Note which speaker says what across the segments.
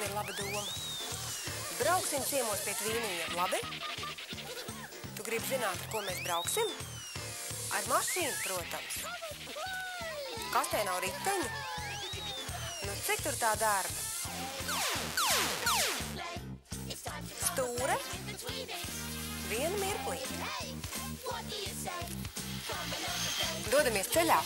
Speaker 1: ir laba doma. Brauksim ciemos pie Tvīnijiem, labi? Tu gribi zināt, ar ko mēs brauksim? Ar mašīnu, protams. Kastē nav riteņu? Nu, cik tur tā darba? Stūre? Vienu mirklī. Dodamies ceļā.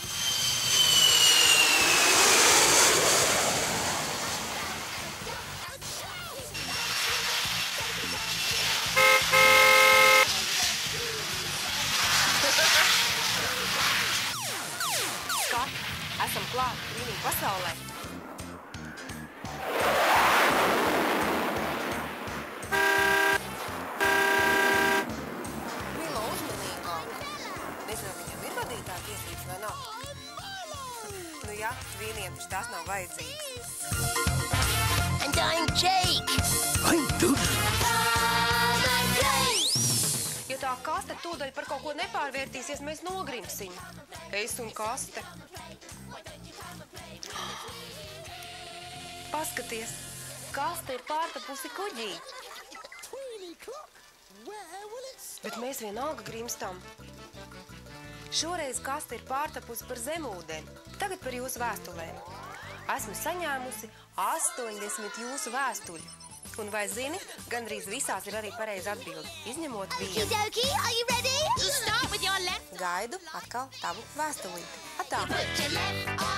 Speaker 1: Skat, esam klāt Tvīniju pasaulē. Milo, uzmanīgāk. Nezinu, viņam ir vadītāja tiesības vai nav. Nu jā, Tvīnijiem taču tās nav vajadzīgas.
Speaker 2: And I'm Jake.
Speaker 3: I'm Dude.
Speaker 1: Ja tā kaste tūdaļ par kaut ko nepārvērtīsies, mēs nogrimsim. Es un kaste. Paskaties, kaste ir pārtapusi kuģī. Bet mēs vienalga grimstam. Šoreiz kaste ir pārtapusi par zemūdeni. Tagad par jūsu vēstulēm. Esmu saņēmusi 80 jūsu vēstuļu. Un vai zini, gandrīz visās ir arī pareiza atbilde, izņemot vienu.
Speaker 2: Okie, are you ready? To start with your left.
Speaker 1: Gaidu atkal tavu vēstulīti. Atā!
Speaker 2: Put your left arm